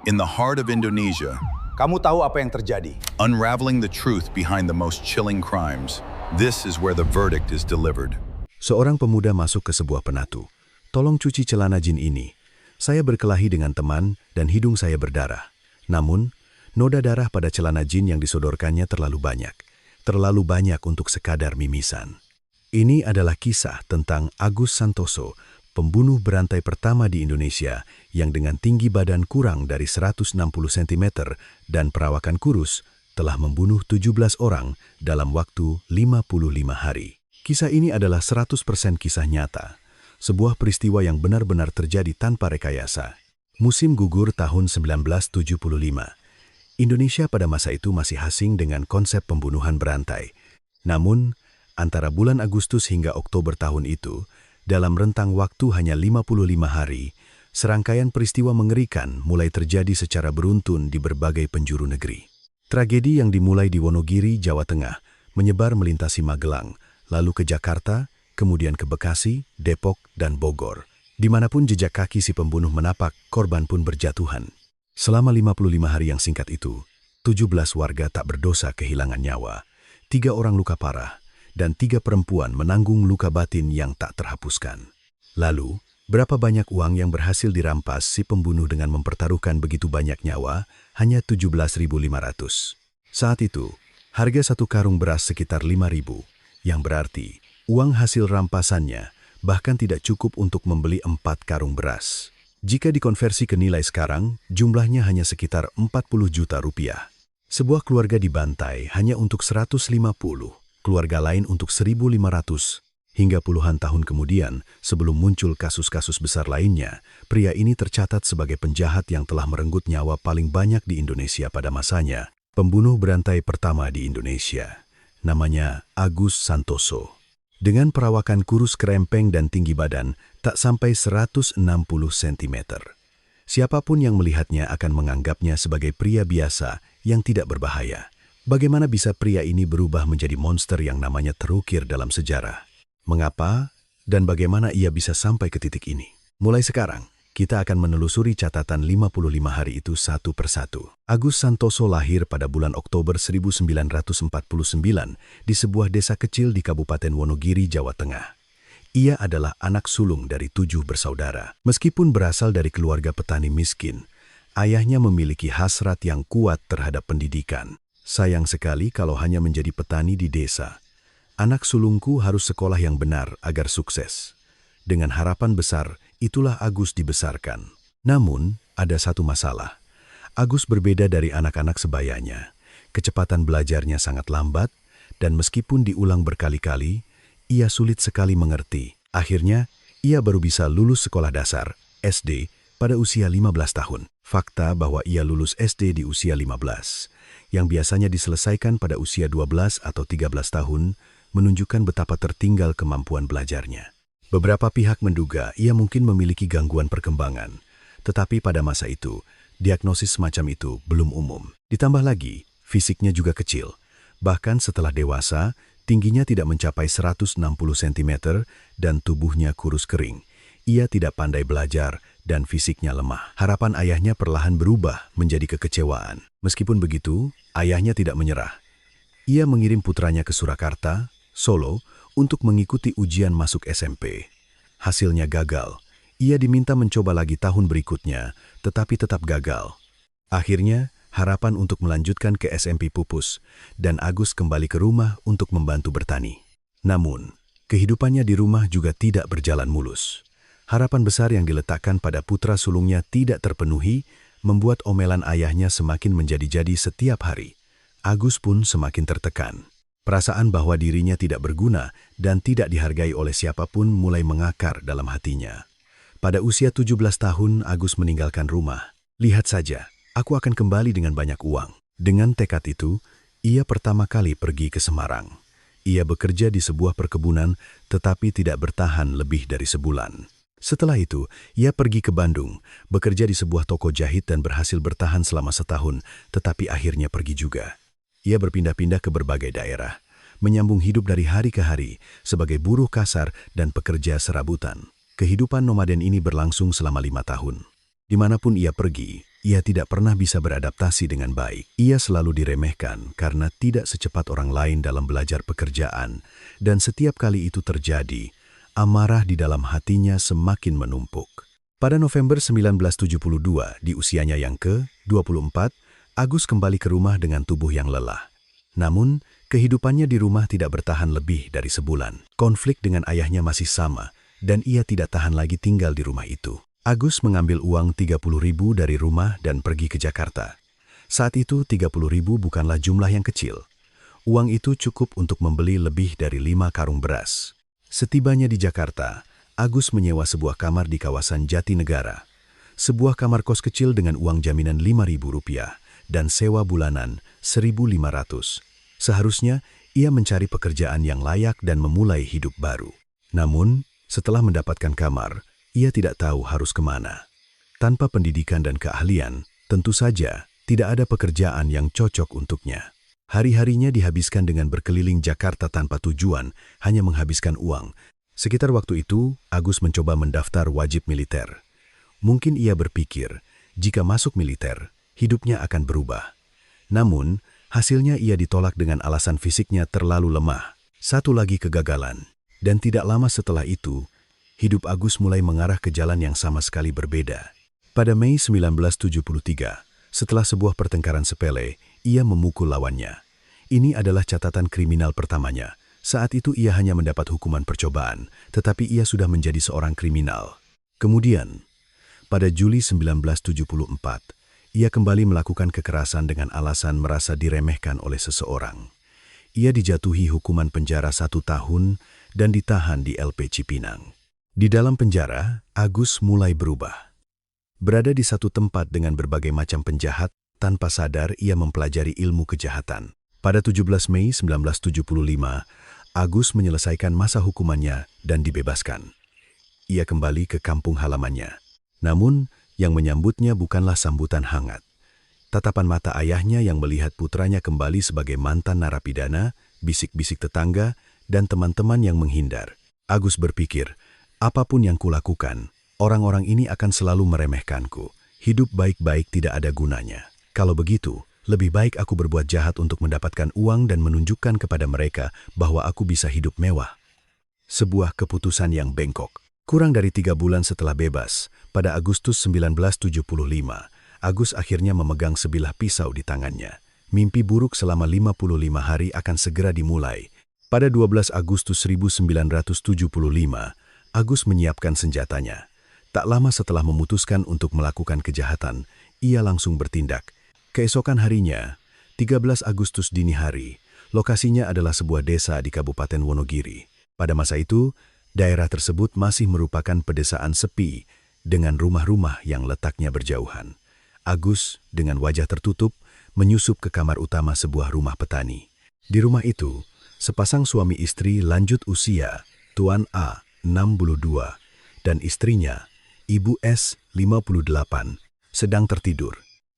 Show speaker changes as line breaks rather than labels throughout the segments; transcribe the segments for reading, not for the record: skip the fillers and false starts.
In the heart of Indonesia,
Kamu tahu apa yang terjadi?
unraveling the truth behind the most chilling crimes, this is where the verdict is delivered.
Seorang pemuda masuk ke sebuah penatu. Tolong cuci celana jin ini. Saya berkelahi dengan teman dan hidung saya berdarah. Namun, noda darah pada celana jin yang disodorkannya terlalu banyak. Terlalu banyak untuk sekadar mimisan. Ini adalah kisah tentang Agus Santoso, pembunuh berantai pertama di Indonesia yang dengan tinggi badan kurang dari 160 cm dan perawakan kurus telah membunuh 17 orang dalam waktu 55 hari. Kisah ini adalah 100% kisah nyata, sebuah peristiwa yang benar-benar terjadi tanpa rekayasa. Musim gugur tahun 1975. Indonesia pada masa itu masih asing dengan konsep pembunuhan berantai. Namun, antara bulan Agustus hingga Oktober tahun itu, dalam rentang waktu hanya 55 hari, serangkaian peristiwa mengerikan mulai terjadi secara beruntun di berbagai penjuru negeri. Tragedi yang dimulai di Wonogiri, Jawa Tengah, menyebar melintasi Magelang, lalu ke Jakarta, kemudian ke Bekasi, Depok, dan Bogor. Dimanapun jejak kaki si pembunuh menapak, korban pun berjatuhan. Selama 55 hari yang singkat itu, 17 warga tak berdosa kehilangan nyawa, 3 orang luka parah, dan 3 perempuan menanggung luka batin yang tak terhapuskan. Lalu, berapa banyak uang yang berhasil dirampas si pembunuh dengan mempertaruhkan begitu banyak nyawa? Hanya 17.500. Saat itu, harga satu karung beras sekitar 5.000, yang berarti uang hasil rampasannya bahkan tidak cukup untuk membeli 4 karung beras. Jika dikonversi ke nilai sekarang, jumlahnya hanya sekitar 40 juta rupiah. Sebuah keluarga dibantai hanya untuk 150. Keluarga lain untuk 1.500, hingga puluhan tahun kemudian, sebelum muncul kasus-kasus besar lainnya, pria ini tercatat sebagai penjahat yang telah merenggut nyawa paling banyak di Indonesia pada masanya, pembunuh berantai pertama di Indonesia. Namanya Agus Santoso. Dengan perawakan kurus kerempeng dan tinggi badan, tak sampai 160 cm. Siapapun yang melihatnya akan menganggapnya sebagai pria biasa yang tidak berbahaya. Bagaimana bisa pria ini berubah menjadi monster yang namanya terukir dalam sejarah? Mengapa dan bagaimana ia bisa sampai ke titik ini? Mulai sekarang, kita akan menelusuri catatan 55 hari itu satu persatu. Agus Santoso lahir pada bulan Oktober 1949 di sebuah desa kecil di Kabupaten Wonogiri, Jawa Tengah. Ia adalah anak sulung dari 7 bersaudara. Meskipun berasal dari keluarga petani miskin, ayahnya memiliki hasrat yang kuat terhadap pendidikan. Sayang sekali kalau hanya menjadi petani di desa. Anak sulungku harus sekolah yang benar agar sukses. Dengan harapan besar, itulah Agus dibesarkan. Namun, ada satu masalah. Agus berbeda dari anak-anak sebayanya. Kecepatan belajarnya sangat lambat, dan meskipun diulang berkali-kali, ia sulit sekali mengerti. Akhirnya, ia baru bisa lulus sekolah dasar, SD, pada usia 15 tahun. Fakta bahwa ia lulus SD di usia 15, yang biasanya diselesaikan pada usia 12 atau 13 tahun, menunjukkan betapa tertinggal kemampuan belajarnya. Beberapa pihak menduga ia mungkin memiliki gangguan perkembangan, tetapi pada masa itu, diagnosis semacam itu belum umum. Ditambah lagi, fisiknya juga kecil. Bahkan setelah dewasa, tingginya tidak mencapai 160 cm dan tubuhnya kurus kering. Ia tidak pandai belajar dan fisiknya lemah. Harapan ayahnya perlahan berubah menjadi kekecewaan. Meskipun begitu, ayahnya tidak menyerah. Ia mengirim putranya ke Surakarta, Solo, untuk mengikuti ujian masuk SMP. Hasilnya gagal. Ia diminta mencoba lagi tahun berikutnya, tetapi tetap gagal. Akhirnya, harapan untuk melanjutkan ke SMP pupus, dan Agus kembali ke rumah untuk membantu bertani. Namun, kehidupannya di rumah juga tidak berjalan mulus. Harapan besar yang diletakkan pada putra sulungnya tidak terpenuhi, membuat omelan ayahnya semakin menjadi-jadi setiap hari. Agus pun semakin tertekan. Perasaan bahwa dirinya tidak berguna dan tidak dihargai oleh siapapun mulai mengakar dalam hatinya. Pada usia 17 tahun, Agus meninggalkan rumah. Lihat saja, aku akan kembali dengan banyak uang. Dengan tekad itu, ia pertama kali pergi ke Semarang. Ia bekerja di sebuah perkebunan, tetapi tidak bertahan lebih dari sebulan. Setelah itu, ia pergi ke Bandung, bekerja di sebuah toko jahit dan berhasil bertahan selama setahun, tetapi akhirnya pergi juga. Ia berpindah-pindah ke berbagai daerah, menyambung hidup dari hari ke hari sebagai buruh kasar dan pekerja serabutan. Kehidupan nomaden ini berlangsung selama 5 tahun. Dimanapun ia pergi, Ia tidak pernah bisa beradaptasi dengan baik. Ia selalu diremehkan karena tidak secepat orang lain dalam belajar pekerjaan, dan setiap kali itu terjadi, amarah di dalam hatinya semakin menumpuk. Pada November 1972, di usianya yang ke-24, Agus kembali ke rumah dengan tubuh yang lelah. Namun, kehidupannya di rumah tidak bertahan lebih dari sebulan. Konflik dengan ayahnya masih sama, dan ia tidak tahan lagi tinggal di rumah itu. Agus mengambil uang 30.000 dari rumah dan pergi ke Jakarta. Saat itu 30.000 bukanlah jumlah yang kecil. Uang itu cukup untuk membeli lebih dari 5 karung beras. Setibanya di Jakarta, Agus menyewa sebuah kamar di kawasan Jatinegara. Sebuah kamar kos kecil dengan uang jaminan Rp5.000 dan sewa bulanan Rp1.500. Seharusnya ia mencari pekerjaan yang layak dan memulai hidup baru. Namun, setelah mendapatkan kamar, ia tidak tahu harus kemana. Tanpa pendidikan dan keahlian, tentu saja tidak ada pekerjaan yang cocok untuknya. Hari-harinya dihabiskan dengan berkeliling Jakarta tanpa tujuan, hanya menghabiskan uang. Sekitar waktu itu, Agus mencoba mendaftar wajib militer. Mungkin ia berpikir, jika masuk militer, hidupnya akan berubah. Namun, hasilnya ia ditolak dengan alasan fisiknya terlalu lemah. Satu lagi kegagalan. Dan tidak lama setelah itu, hidup Agus mulai mengarah ke jalan yang sama sekali berbeda. Pada Mei 1973, setelah sebuah pertengkaran sepele, ia memukul lawannya. Ini adalah catatan kriminal pertamanya. Saat itu ia hanya mendapat hukuman percobaan, tetapi ia sudah menjadi seorang kriminal. Kemudian, pada Juli 1974, ia kembali melakukan kekerasan dengan alasan merasa diremehkan oleh seseorang. Ia dijatuhi hukuman penjara 1 tahun dan ditahan di LP Cipinang. Di dalam penjara, Agus mulai berubah. Berada di satu tempat dengan berbagai macam penjahat, tanpa sadar ia mempelajari ilmu kejahatan. Pada 17 Mei 1975, Agus menyelesaikan masa hukumannya dan dibebaskan. Ia kembali ke kampung halamannya. Namun, yang menyambutnya bukanlah sambutan hangat. Tatapan mata ayahnya yang melihat putranya kembali sebagai mantan narapidana, bisik-bisik tetangga, dan teman-teman yang menghindar. Agus berpikir, apapun yang kulakukan, orang-orang ini akan selalu meremehkanku. Hidup baik-baik tidak ada gunanya. Kalau begitu, lebih baik aku berbuat jahat untuk mendapatkan uang dan menunjukkan kepada mereka bahwa aku bisa hidup mewah. Sebuah keputusan yang bengkok. Kurang dari 3 bulan setelah bebas, pada Agustus 1975, Agus akhirnya memegang sebilah pisau di tangannya. Mimpi buruk selama 55 hari akan segera dimulai. Pada 12 Agustus 1975, Agus menyiapkan senjatanya. Tak lama setelah memutuskan untuk melakukan kejahatan, ia langsung bertindak. Keesokan harinya, 13 Agustus dini hari, lokasinya adalah sebuah desa di Kabupaten Wonogiri. Pada masa itu, daerah tersebut masih merupakan pedesaan sepi dengan rumah-rumah yang letaknya berjauhan. Agus, dengan wajah tertutup, menyusup ke kamar utama sebuah rumah petani. Di rumah itu, sepasang suami istri lanjut usia, Tuan A, 62, dan istrinya, Ibu S, 58, sedang tertidur.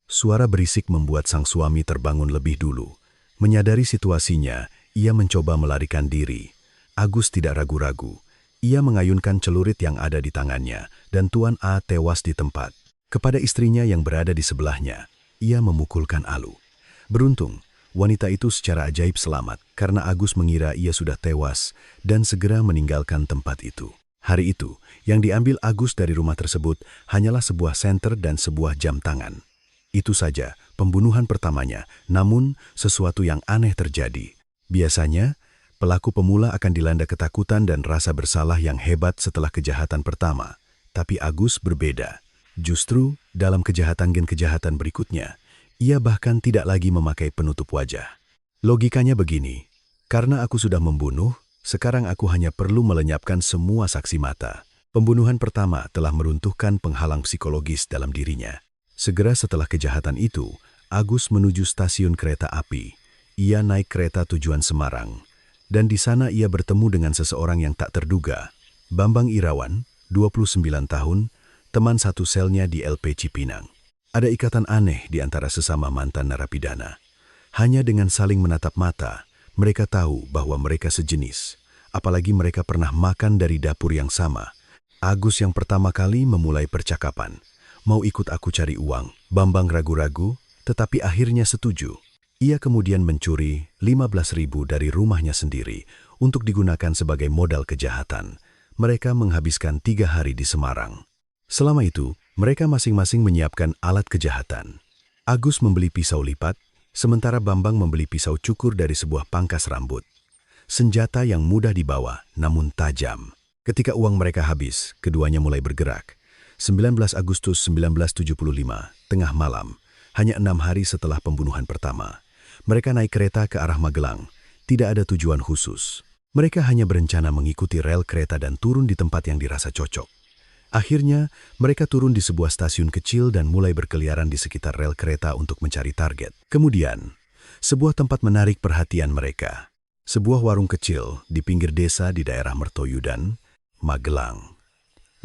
Suara berisik membuat sang suami terbangun lebih dulu. Menyadari situasinya, ia mencoba melarikan diri. Agus tidak ragu-ragu. Ia mengayunkan celurit yang ada di tangannya, dan Tuan A tewas di tempat. Kepada istrinya yang berada di sebelahnya, ia memukulkan alu. Beruntung, wanita itu secara ajaib selamat karena Agus mengira ia sudah tewas dan segera meninggalkan tempat itu. Hari itu, yang diambil Agus dari rumah tersebut hanyalah sebuah senter dan sebuah jam tangan. Itu saja pembunuhan pertamanya, namun sesuatu yang aneh terjadi. Biasanya, pelaku pemula akan dilanda ketakutan dan rasa bersalah yang hebat setelah kejahatan pertama. Tapi Agus berbeda. Justru, dalam kejahatan berikutnya, ia bahkan tidak lagi memakai penutup wajah. Logikanya begini, karena aku sudah membunuh, sekarang aku hanya perlu melenyapkan semua saksi mata. Pembunuhan pertama telah meruntuhkan penghalang psikologis dalam dirinya. Segera setelah kejahatan itu, Agus menuju stasiun kereta api. Ia naik kereta tujuan Semarang. Dan di sana ia bertemu dengan seseorang yang tak terduga. Bambang Irawan, 29 tahun, teman satu selnya di LP Cipinang. Ada ikatan aneh di antara sesama mantan narapidana. Hanya dengan saling menatap mata, mereka tahu bahwa mereka sejenis. Apalagi mereka pernah makan dari dapur yang sama. Agus yang pertama kali memulai percakapan. mau ikut aku cari uang. Bambang ragu-ragu, tetapi akhirnya setuju. Ia kemudian mencuri 15.000 dari rumahnya sendiri untuk digunakan sebagai modal kejahatan. Mereka menghabiskan 3 hari di Semarang. Selama itu, mereka masing-masing menyiapkan alat kejahatan. Agus membeli pisau lipat, sementara Bambang membeli pisau cukur dari sebuah pangkas rambut. Senjata yang mudah dibawa, namun tajam. Ketika uang mereka habis, keduanya mulai bergerak. 19 Agustus 1975, tengah malam, hanya 6 hari setelah pembunuhan pertama. Mereka naik kereta ke arah Magelang, tidak ada tujuan khusus. Mereka hanya berencana mengikuti rel kereta dan turun di tempat yang dirasa cocok. Akhirnya, mereka turun di sebuah stasiun kecil dan mulai berkeliaran di sekitar rel kereta untuk mencari target. Kemudian, sebuah tempat menarik perhatian mereka. Sebuah warung kecil di pinggir desa di daerah Mertoyudan, Magelang.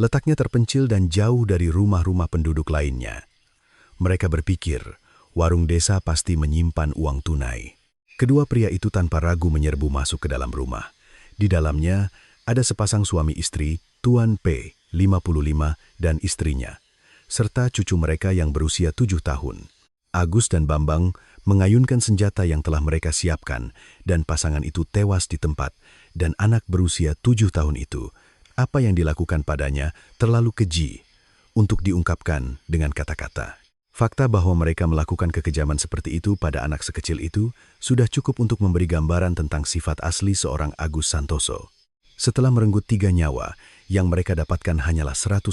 Letaknya terpencil dan jauh dari rumah-rumah penduduk lainnya. Mereka berpikir, warung desa pasti menyimpan uang tunai. Kedua pria itu tanpa ragu menyerbu masuk ke dalam rumah. Di dalamnya, ada sepasang suami istri, Tuan P, 55, dan istrinya, serta cucu mereka yang berusia 7 tahun. Agus dan Bambang mengayunkan senjata yang telah mereka siapkan, dan pasangan itu tewas di tempat, dan anak berusia 7 tahun itu, apa yang dilakukan padanya terlalu keji untuk diungkapkan dengan kata-kata. Fakta bahwa mereka melakukan kekejaman seperti itu pada anak sekecil itu sudah cukup untuk memberi gambaran tentang sifat asli seorang Agus Santoso. Setelah merenggut 3 nyawa, yang mereka dapatkan hanyalah 150.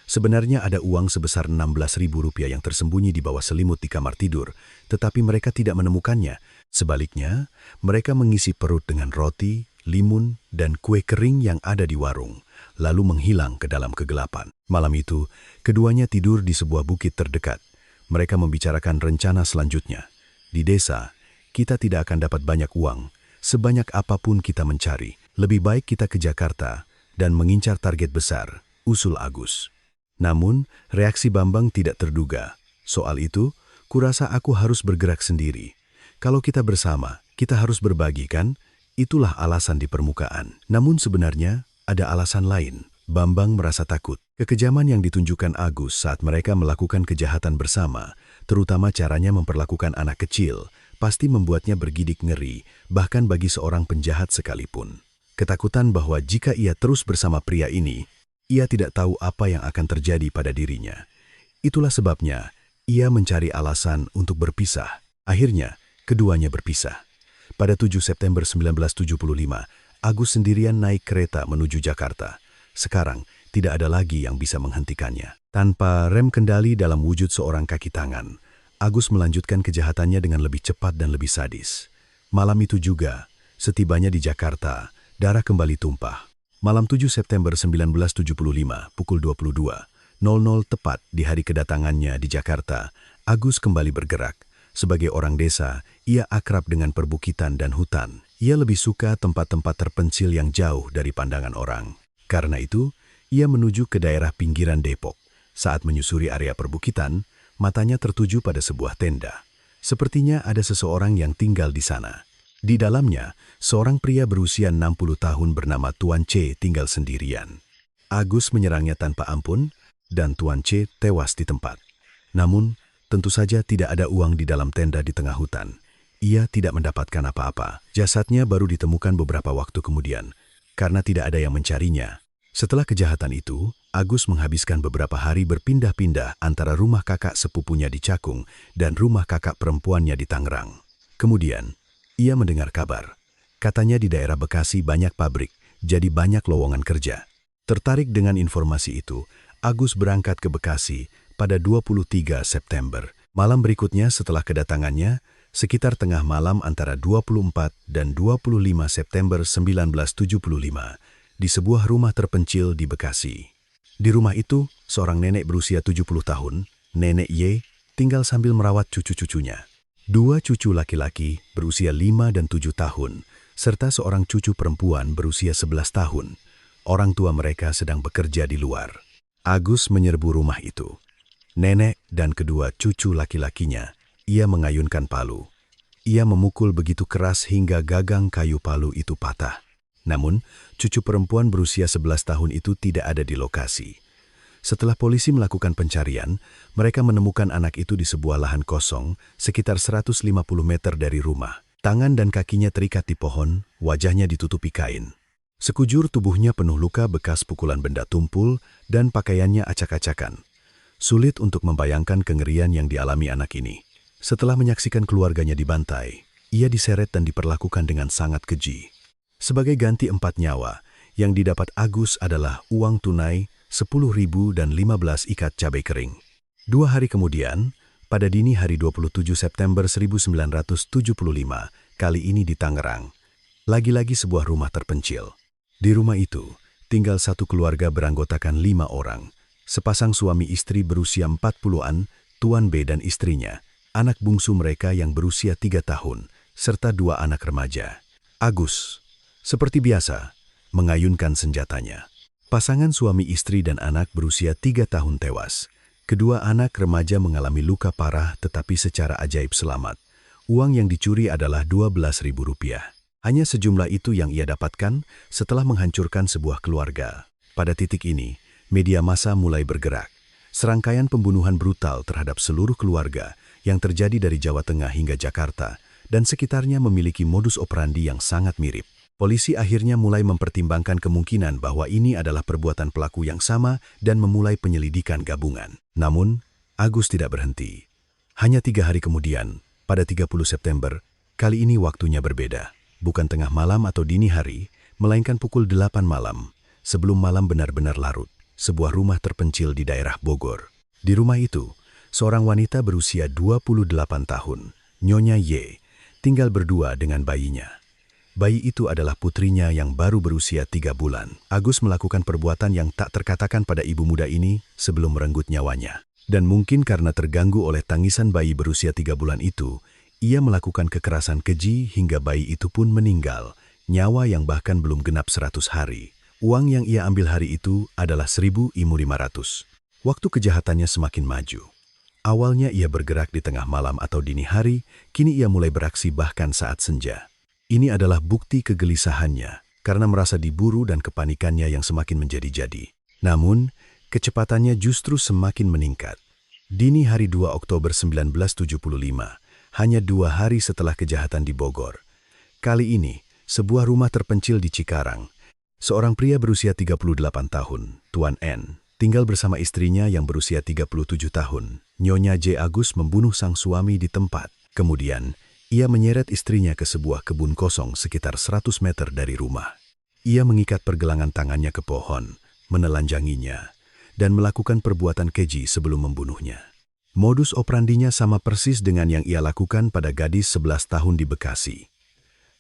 Sebenarnya ada uang sebesar Rp16.000 yang tersembunyi di bawah selimut di kamar tidur, tetapi mereka tidak menemukannya. Sebaliknya, mereka mengisi perut dengan roti, limun, dan kue kering yang ada di warung, lalu menghilang ke dalam kegelapan. Malam itu, keduanya tidur di sebuah bukit terdekat. Mereka membicarakan rencana selanjutnya. Di desa, kita tidak akan dapat banyak uang. Sebanyak apapun kita mencari, lebih baik kita ke Jakarta dan mengincar target besar, usul Agus. Namun, reaksi Bambang tidak terduga. Soal itu, kurasa aku harus bergerak sendiri. Kalau kita bersama, kita harus berbagi, kan? Itulah alasan di permukaan. Namun sebenarnya, ada alasan lain. Bambang merasa takut. Kekejaman yang ditunjukkan Agus saat mereka melakukan kejahatan bersama, terutama caranya memperlakukan anak kecil, pasti membuatnya bergidik ngeri, bahkan bagi seorang penjahat sekalipun. Ketakutan bahwa jika ia terus bersama pria ini, ia tidak tahu apa yang akan terjadi pada dirinya. Itulah sebabnya ia mencari alasan untuk berpisah. Akhirnya, keduanya berpisah. Pada 7 September 1975, Agus sendirian naik kereta menuju Jakarta. Sekarang, tidak ada lagi yang bisa menghentikannya. Tanpa rem kendali dalam wujud seorang kaki tangan, Agus melanjutkan kejahatannya dengan lebih cepat dan lebih sadis. Malam itu juga, setibanya di Jakarta, darah kembali tumpah. Malam 7 September 1975, pukul 22.00 tepat di hari kedatangannya di Jakarta, Agus kembali bergerak. Sebagai orang desa, ia akrab dengan perbukitan dan hutan. Ia lebih suka tempat-tempat terpencil yang jauh dari pandangan orang. Karena itu, ia menuju ke daerah pinggiran Depok. Saat menyusuri area perbukitan, matanya tertuju pada sebuah tenda. Sepertinya ada seseorang yang tinggal di sana. Di dalamnya, seorang pria berusia 60 tahun bernama Tuan C tinggal sendirian. Agus menyerangnya tanpa ampun, dan Tuan C tewas di tempat. Namun, tentu saja tidak ada uang di dalam tenda di tengah hutan. Ia tidak mendapatkan apa-apa. Jasadnya baru ditemukan beberapa waktu kemudian, karena tidak ada yang mencarinya. Setelah kejahatan itu, Agus menghabiskan beberapa hari berpindah-pindah antara rumah kakak sepupunya di Cakung dan rumah kakak perempuannya di Tangerang. Kemudian, ia mendengar kabar. Katanya di daerah Bekasi banyak pabrik, jadi banyak lowongan kerja. Tertarik dengan informasi itu, Agus berangkat ke Bekasi pada 23 September. Malam berikutnya setelah kedatangannya, sekitar tengah malam antara 24 dan 25 September 1975, di sebuah rumah terpencil di Bekasi. Di rumah itu, seorang nenek berusia 70 tahun, Nenek Y, tinggal sambil merawat cucu-cucunya. 2 cucu laki-laki berusia 5 dan 7 tahun, serta seorang cucu perempuan berusia 11 tahun. Orang tua mereka sedang bekerja di luar. Agus menyerbu rumah itu. Nenek dan kedua cucu laki-lakinya, ia mengayunkan palu. Ia memukul begitu keras hingga gagang kayu palu itu patah. Namun, cucu perempuan berusia 11 tahun itu tidak ada di lokasi. Setelah polisi melakukan pencarian, mereka menemukan anak itu di sebuah lahan kosong sekitar 150 meter dari rumah. Tangan dan kakinya terikat di pohon, wajahnya ditutupi kain. Sekujur tubuhnya penuh luka bekas pukulan benda tumpul dan pakaiannya acak-acakan. Sulit untuk membayangkan kengerian yang dialami anak ini. Setelah menyaksikan keluarganya dibantai, ia diseret dan diperlakukan dengan sangat keji. Sebagai ganti 4 nyawa, yang didapat Agus adalah uang tunai 10.000 dan 15 ikat cabai kering. 2 hari kemudian, pada dini hari 27 September 1975, kali ini di Tangerang, lagi-lagi sebuah rumah terpencil. Di rumah itu, tinggal satu keluarga beranggotakan 5 orang, sepasang suami istri berusia 40-an, Tuan B dan istrinya, anak bungsu mereka yang berusia 3 tahun, serta 2 anak remaja. Agus, seperti biasa, mengayunkan senjatanya. Pasangan suami istri dan anak berusia 3 tahun tewas. Kedua anak remaja mengalami luka parah tetapi secara ajaib selamat. Uang yang dicuri adalah Rp12.000. Hanya sejumlah itu yang ia dapatkan setelah menghancurkan sebuah keluarga. Pada titik ini, media massa mulai bergerak. Serangkaian pembunuhan brutal terhadap seluruh keluarga yang terjadi dari Jawa Tengah hingga Jakarta dan sekitarnya memiliki modus operandi yang sangat mirip. Polisi akhirnya mulai mempertimbangkan kemungkinan bahwa ini adalah perbuatan pelaku yang sama dan memulai penyelidikan gabungan. Namun, Agus tidak berhenti. Hanya 3 hari kemudian, pada 30 September, kali ini waktunya berbeda. Bukan tengah malam atau dini hari, melainkan pukul 8 malam, sebelum malam benar-benar larut, sebuah rumah terpencil di daerah Bogor. Di rumah itu, seorang wanita berusia 28 tahun, Nyonya Y, tinggal berdua dengan bayinya. Bayi itu adalah putrinya yang baru berusia 3 bulan. Agus melakukan perbuatan yang tak terkatakan pada ibu muda ini sebelum merenggut nyawanya. Dan mungkin karena terganggu oleh tangisan bayi berusia 3 bulan itu, ia melakukan kekerasan keji hingga bayi itu pun meninggal, nyawa yang bahkan belum genap 100 hari. Uang yang ia ambil hari itu adalah 1.500. Waktu kejahatannya semakin maju. Awalnya ia bergerak di tengah malam atau dini hari, kini ia mulai beraksi bahkan saat senja. Ini adalah bukti kegelisahannya karena merasa diburu dan kepanikannya yang semakin menjadi-jadi. Namun, kecepatannya justru semakin meningkat. Dini hari 2 Oktober 1975, hanya 2 hari setelah kejahatan di Bogor. Kali ini, sebuah rumah terpencil di Cikarang. Seorang pria berusia 38 tahun, Tuan N, tinggal bersama istrinya yang berusia 37 tahun. Nyonya J. Agus membunuh sang suami di tempat. Kemudian, ia menyeret istrinya ke sebuah kebun kosong sekitar 100 meter dari rumah. Ia mengikat pergelangan tangannya ke pohon, menelanjanginya, dan melakukan perbuatan keji sebelum membunuhnya. Modus operandinya sama persis dengan yang ia lakukan pada gadis 11 tahun di Bekasi.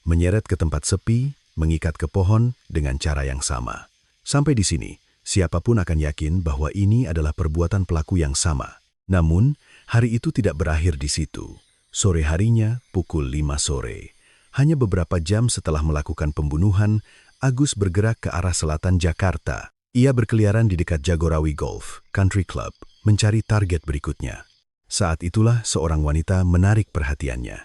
Menyeret ke tempat sepi, mengikat ke pohon dengan cara yang sama. Sampai di sini, siapapun akan yakin bahwa ini adalah perbuatan pelaku yang sama. Namun, hari itu tidak berakhir di situ. Sore harinya, pukul 5 sore. Hanya beberapa jam setelah melakukan pembunuhan, Agus bergerak ke arah selatan Jakarta. Ia berkeliaran di dekat Jagorawi Golf Country Club, mencari target berikutnya. Saat itulah seorang wanita menarik perhatiannya.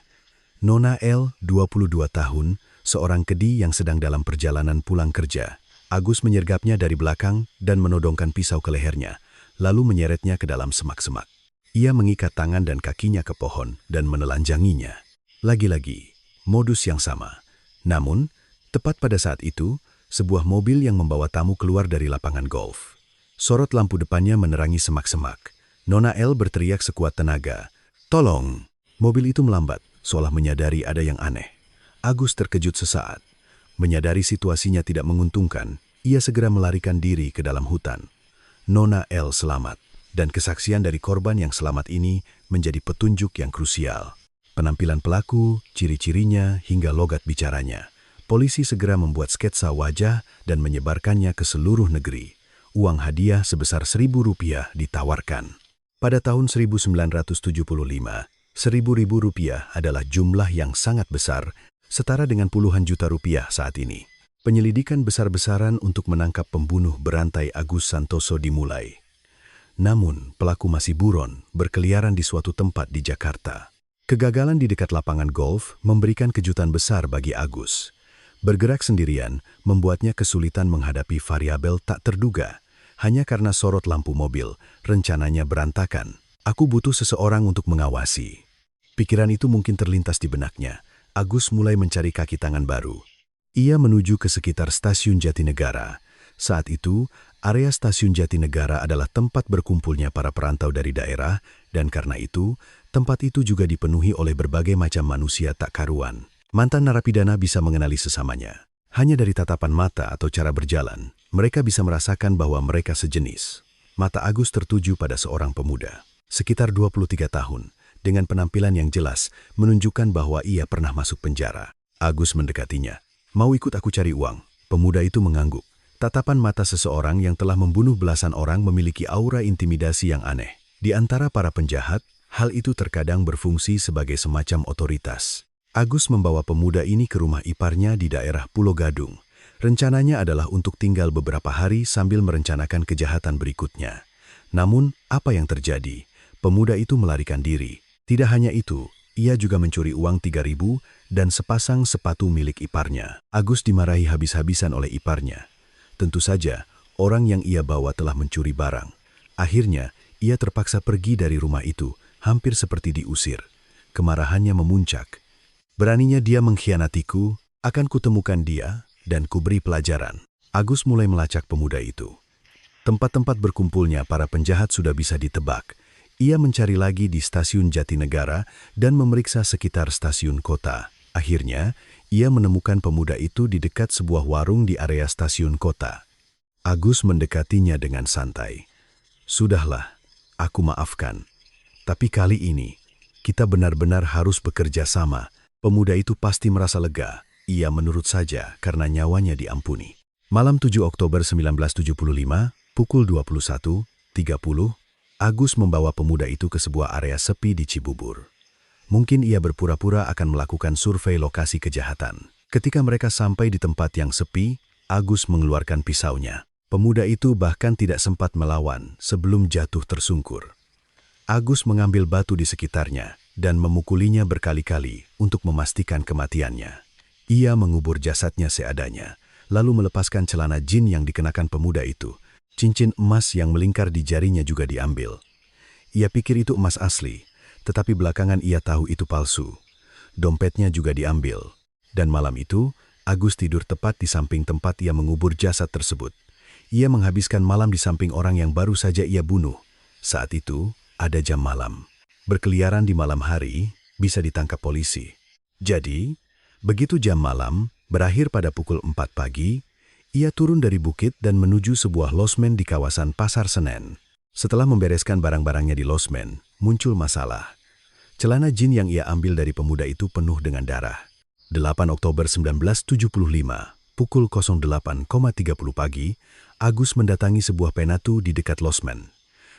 Nona L, 22 tahun, seorang kedi yang sedang dalam perjalanan pulang kerja. Agus menyergapnya dari belakang dan menodongkan pisau ke lehernya, lalu menyeretnya ke dalam semak-semak. Ia mengikat tangan dan kakinya ke pohon dan menelanjanginya. Lagi-lagi, modus yang sama. Namun, tepat pada saat itu, sebuah mobil yang membawa tamu keluar dari lapangan golf. Sorot lampu depannya menerangi semak-semak. Nona L berteriak sekuat tenaga, "Tolong!" Mobil itu melambat, seolah menyadari ada yang aneh. Agus terkejut sesaat. Menyadari situasinya tidak menguntungkan, ia segera melarikan diri ke dalam hutan. Nona L selamat. Dan kesaksian dari korban yang selamat ini menjadi petunjuk yang krusial. Penampilan pelaku, ciri-cirinya, hingga logat bicaranya. Polisi segera membuat sketsa wajah dan menyebarkannya ke seluruh negeri. Uang hadiah sebesar Rp1.000 ditawarkan. Pada tahun 1975, Rp1.000 adalah jumlah yang sangat besar, setara dengan puluhan juta rupiah saat ini. Penyelidikan besar-besaran untuk menangkap pembunuh berantai Agus Santoso dimulai. Namun, pelaku masih buron, berkeliaran di suatu tempat di Jakarta. Kegagalan di dekat lapangan golf memberikan kejutan besar bagi Agus. Bergerak sendirian membuatnya kesulitan menghadapi variabel tak terduga. Hanya karena sorot lampu mobil, rencananya berantakan. Aku butuh seseorang untuk mengawasi. Pikiran itu mungkin terlintas di benaknya. Agus mulai mencari kaki tangan baru. Ia menuju ke sekitar stasiun Jatinegara. Saat itu, area stasiun Jatinegara adalah tempat berkumpulnya para perantau dari daerah, dan karena itu, tempat itu juga dipenuhi oleh berbagai macam manusia tak karuan. Mantan narapidana bisa mengenali sesamanya. Hanya dari tatapan mata atau cara berjalan, mereka bisa merasakan bahwa mereka sejenis. Mata Agus tertuju pada seorang pemuda, sekitar 23 tahun, dengan penampilan yang jelas menunjukkan bahwa ia pernah masuk penjara. Agus mendekatinya. "Mau ikut aku cari uang?" Pemuda itu mengangguk. Tatapan mata seseorang yang telah membunuh belasan orang memiliki aura intimidasi yang aneh. Di antara para penjahat, hal itu terkadang berfungsi sebagai semacam otoritas. Agus membawa pemuda ini ke rumah iparnya di daerah Pulau Gadung. Rencananya adalah untuk tinggal beberapa hari sambil merencanakan kejahatan berikutnya. Namun, apa yang terjadi? Pemuda itu melarikan diri. Tidak hanya itu, ia juga mencuri uang 3.000 dan sepasang sepatu milik iparnya. Agus dimarahi habis-habisan oleh iparnya. Tentu saja, orang yang ia bawa telah mencuri barang. Akhirnya, ia terpaksa pergi dari rumah itu, hampir seperti diusir. Kemarahannya memuncak. "Beraninya dia mengkhianatiku, akan kutemukan dia, dan kuberi pelajaran." Agus mulai melacak pemuda itu. Tempat-tempat berkumpulnya para penjahat sudah bisa ditebak. Ia mencari lagi di stasiun Jatinegara dan memeriksa sekitar stasiun kota. Akhirnya, ia menemukan pemuda itu di dekat sebuah warung di area stasiun kota. Agus mendekatinya dengan santai. "Sudahlah, aku maafkan. Tapi kali ini, kita benar-benar harus bekerja sama." Pemuda itu pasti merasa lega. Ia menurut saja karena nyawanya diampuni. Malam 7 Oktober 1975, pukul 21.30, Agus membawa pemuda itu ke sebuah area sepi di Cibubur. Mungkin ia berpura-pura akan melakukan survei lokasi kejahatan. Ketika mereka sampai di tempat yang sepi, Agus mengeluarkan pisaunya. Pemuda itu bahkan tidak sempat melawan sebelum jatuh tersungkur. Agus mengambil batu di sekitarnya dan memukulinya berkali-kali untuk memastikan kematiannya. Ia mengubur jasadnya seadanya, lalu melepaskan celana jin yang dikenakan pemuda itu. Cincin emas yang melingkar di jarinya juga diambil. Ia pikir itu emas asli, tetapi belakangan ia tahu itu palsu. Dompetnya juga diambil. Dan malam itu, Agus tidur tepat di samping tempat ia mengubur jasad tersebut. Ia menghabiskan malam di samping orang yang baru saja ia bunuh. Saat itu, ada jam malam. Berkeliaran di malam hari, bisa ditangkap polisi. Jadi, begitu jam malam, berakhir pada pukul 4 pagi, ia turun dari bukit dan menuju sebuah losmen di kawasan Pasar Senen. Setelah membereskan barang-barangnya di losmen, muncul masalah. Celana jin yang ia ambil dari pemuda itu penuh dengan darah. 8 Oktober 1975, pukul 08.30 pagi, Agus mendatangi sebuah penatu di dekat losmen.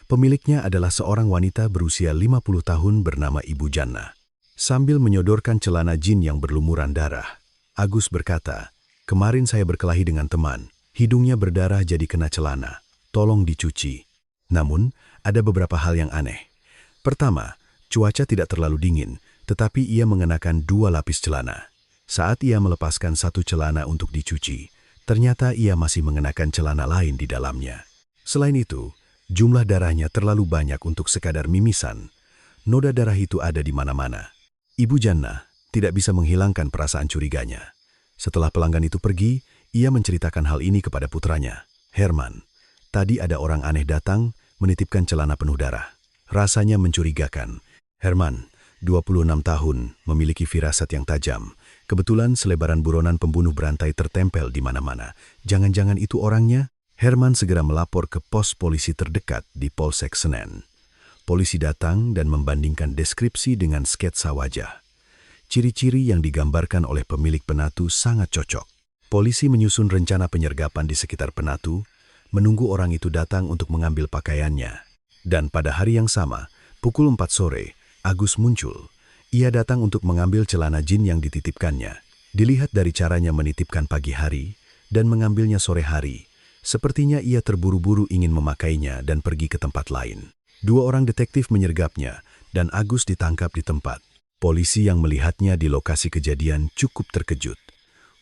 Pemiliknya adalah seorang wanita berusia 50 tahun bernama Ibu Janna. Sambil menyodorkan celana jin yang berlumuran darah, Agus berkata, "Kemarin saya berkelahi dengan teman, hidungnya berdarah jadi kena celana, tolong dicuci." Namun, ada beberapa hal yang aneh. Pertama, cuaca tidak terlalu dingin, tetapi ia mengenakan 2 lapis celana. Saat ia melepaskan satu celana untuk dicuci, ternyata ia masih mengenakan celana lain di dalamnya. Selain itu, jumlah darahnya terlalu banyak untuk sekadar mimisan. Noda darah itu ada di mana-mana. Ibu Janna tidak bisa menghilangkan perasaan curiganya. Setelah pelanggan itu pergi, ia menceritakan hal ini kepada putranya, Herman. Tadi ada orang aneh datang, menitipkan celana penuh darah. Rasanya mencurigakan. Herman, 26 tahun, memiliki firasat yang tajam. Kebetulan selebaran buronan pembunuh berantai tertempel di mana-mana. Jangan-jangan itu orangnya? Herman segera melapor ke pos polisi terdekat di Polsek Senen. Polisi datang dan membandingkan deskripsi dengan sketsa wajah. Ciri-ciri yang digambarkan oleh pemilik penatu sangat cocok. Polisi menyusun rencana penyergapan di sekitar penatu, menunggu orang itu datang untuk mengambil pakaiannya. Dan pada hari yang sama, pukul 4 sore, Agus muncul. Ia datang untuk mengambil celana jin yang dititipkannya. Dilihat dari caranya menitipkan pagi hari dan mengambilnya sore hari, sepertinya ia terburu-buru ingin memakainya dan pergi ke tempat lain. 2 orang detektif menyergapnya dan Agus ditangkap di tempat. Polisi yang melihatnya di lokasi kejadian cukup terkejut.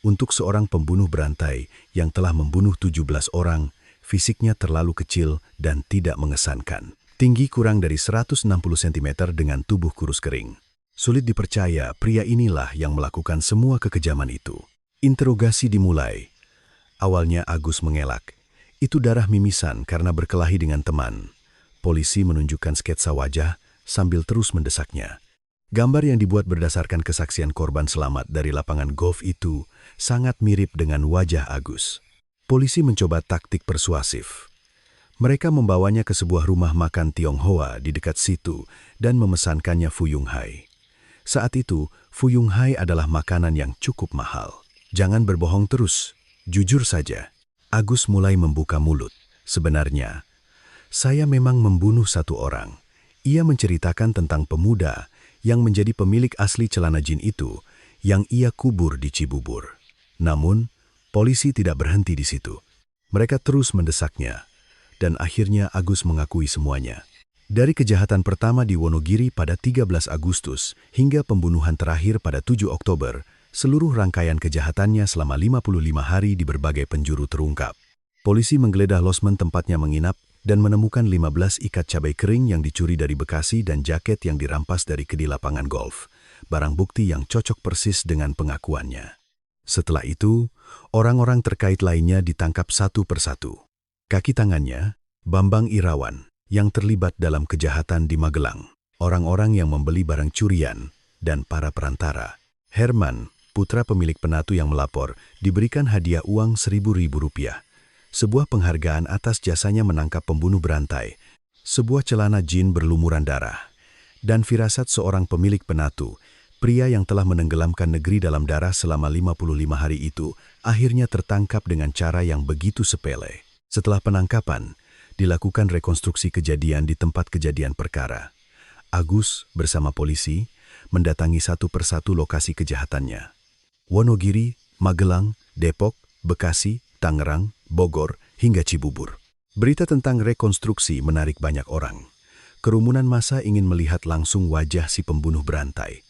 Untuk seorang pembunuh berantai yang telah membunuh 17 orang, Fisiknya terlalu kecil dan tidak mengesankan. Tinggi kurang dari 160 cm dengan tubuh kurus kering. Sulit dipercaya pria inilah yang melakukan semua kekejaman itu. Interogasi dimulai. Awalnya Agus mengelak. Itu darah mimisan karena berkelahi dengan teman. Polisi menunjukkan sketsa wajah sambil terus mendesaknya. Gambar yang dibuat berdasarkan kesaksian korban selamat dari lapangan golf itu sangat mirip dengan wajah Agus. Polisi mencoba taktik persuasif. Mereka membawanya ke sebuah rumah makan Tionghoa di dekat situ dan memesankannya Fuyung Hai. Saat itu, Fuyung Hai adalah makanan yang cukup mahal. Jangan berbohong terus, jujur saja. Agus mulai membuka mulut. Sebenarnya, saya memang membunuh satu orang. Ia menceritakan tentang pemuda yang menjadi pemilik asli celana jin itu yang ia kubur di Cibubur. Namun, polisi tidak berhenti di situ. Mereka terus mendesaknya, dan akhirnya Agus mengakui semuanya. Dari kejahatan pertama di Wonogiri pada 13 Agustus hingga pembunuhan terakhir pada 7 Oktober, seluruh rangkaian kejahatannya selama 55 hari di berbagai penjuru terungkap. Polisi menggeledah losmen tempatnya menginap dan menemukan 15 ikat cabai kering yang dicuri dari Bekasi dan jaket yang dirampas dari kedi lapangan golf, barang bukti yang cocok persis dengan pengakuannya. Setelah itu, orang-orang terkait lainnya ditangkap satu persatu. Kaki tangannya, Bambang Irawan, yang terlibat dalam kejahatan di Magelang, orang-orang yang membeli barang curian, dan para perantara. Herman, putra pemilik Penatu yang melapor, diberikan hadiah uang Rp1.000, sebuah penghargaan atas jasanya menangkap pembunuh berantai, sebuah celana jin berlumuran darah, dan firasat seorang pemilik Penatu, pria yang telah menenggelamkan negeri dalam darah selama 55 hari itu, akhirnya tertangkap dengan cara yang begitu sepele. Setelah penangkapan, dilakukan rekonstruksi kejadian di tempat kejadian perkara. Agus bersama polisi mendatangi satu persatu lokasi kejahatannya. Wonogiri, Magelang, Depok, Bekasi, Tangerang, Bogor, hingga Cibubur. Berita tentang rekonstruksi menarik banyak orang. Kerumunan massa ingin melihat langsung wajah si pembunuh berantai.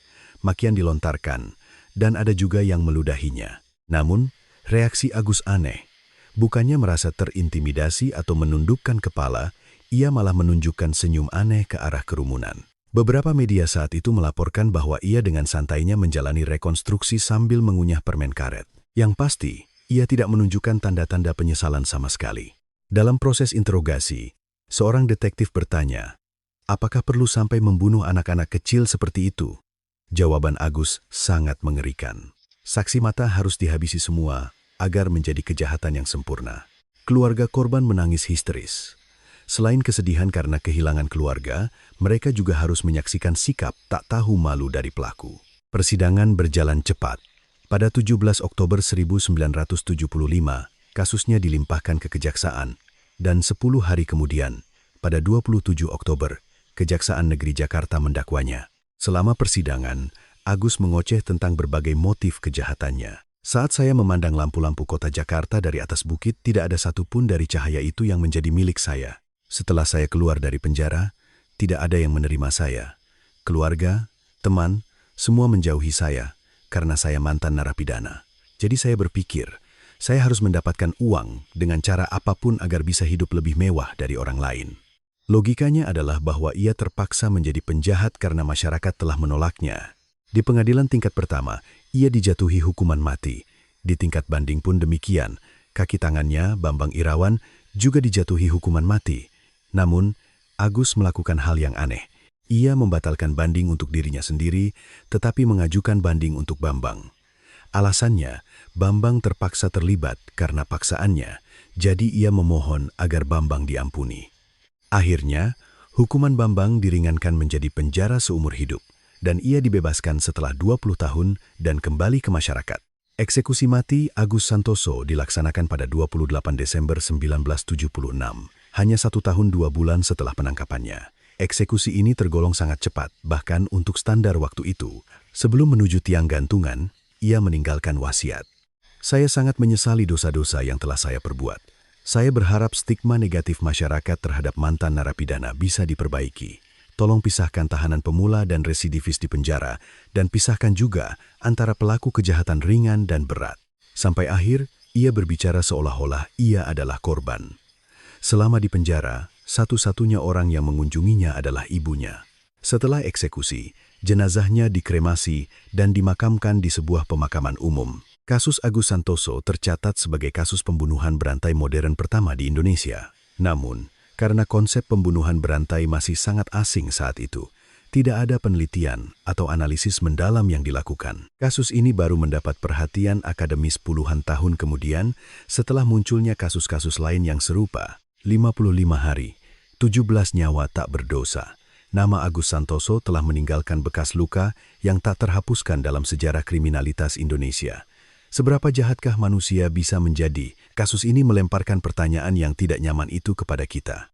Makian dilontarkan, dan ada juga yang meludahinya. Namun, reaksi Agus aneh. Bukannya merasa terintimidasi atau menundukkan kepala, ia malah menunjukkan senyum aneh ke arah kerumunan. Beberapa media saat itu melaporkan bahwa ia dengan santainya menjalani rekonstruksi sambil mengunyah permen karet. Yang pasti, ia tidak menunjukkan tanda-tanda penyesalan sama sekali. Dalam proses interogasi, seorang detektif bertanya, apakah perlu sampai membunuh anak-anak kecil seperti itu? Jawaban Agus sangat mengerikan. Saksi mata harus dihabisi semua agar menjadi kejahatan yang sempurna. Keluarga korban menangis histeris. Selain kesedihan karena kehilangan keluarga, mereka juga harus menyaksikan sikap tak tahu malu dari pelaku. Persidangan berjalan cepat. Pada 17 Oktober 1975, kasusnya dilimpahkan ke kejaksaan, dan 10 hari kemudian, pada 27 Oktober, Kejaksaan Negeri Jakarta mendakwanya. Selama persidangan, Agus mengoceh tentang berbagai motif kejahatannya. Saat saya memandang lampu-lampu kota Jakarta dari atas bukit, tidak ada satupun dari cahaya itu yang menjadi milik saya. Setelah saya keluar dari penjara, tidak ada yang menerima saya. Keluarga, teman, semua menjauhi saya karena saya mantan narapidana. Jadi saya berpikir, saya harus mendapatkan uang dengan cara apapun agar bisa hidup lebih mewah dari orang lain. Logikanya adalah bahwa ia terpaksa menjadi penjahat karena masyarakat telah menolaknya. Di pengadilan tingkat pertama, ia dijatuhi hukuman mati. Di tingkat banding pun demikian. Kaki tangannya, Bambang Irawan, juga dijatuhi hukuman mati. Namun, Agus melakukan hal yang aneh. Ia membatalkan banding untuk dirinya sendiri, tetapi mengajukan banding untuk Bambang. Alasannya, Bambang terpaksa terlibat karena paksaannya, jadi ia memohon agar Bambang diampuni. Akhirnya, hukuman Bambang diringankan menjadi penjara seumur hidup, dan ia dibebaskan setelah 20 tahun dan kembali ke masyarakat. Eksekusi mati Agus Santoso dilaksanakan pada 28 Desember 1976, hanya 1 tahun 2 bulan setelah penangkapannya. Eksekusi ini tergolong sangat cepat, bahkan untuk standar waktu itu. Sebelum menuju tiang gantungan, ia meninggalkan wasiat. Saya sangat menyesali dosa-dosa yang telah saya perbuat. Saya berharap stigma negatif masyarakat terhadap mantan narapidana bisa diperbaiki. Tolong pisahkan tahanan pemula dan residivis di penjara, dan pisahkan juga antara pelaku kejahatan ringan dan berat. Sampai akhir, ia berbicara seolah-olah ia adalah korban. Selama di penjara, satu-satunya orang yang mengunjunginya adalah ibunya. Setelah eksekusi, jenazahnya dikremasi dan dimakamkan di sebuah pemakaman umum. Kasus Agus Santoso tercatat sebagai kasus pembunuhan berantai modern pertama di Indonesia. Namun, karena konsep pembunuhan berantai masih sangat asing saat itu, tidak ada penelitian atau analisis mendalam yang dilakukan. Kasus ini baru mendapat perhatian akademis puluhan tahun kemudian setelah munculnya kasus-kasus lain yang serupa. 55 hari, 17 nyawa tak berdosa. Nama Agus Santoso telah meninggalkan bekas luka yang tak terhapuskan dalam sejarah kriminalitas Indonesia. Seberapa jahatkah manusia bisa menjadi? Kasus ini melemparkan pertanyaan yang tidak nyaman itu kepada kita.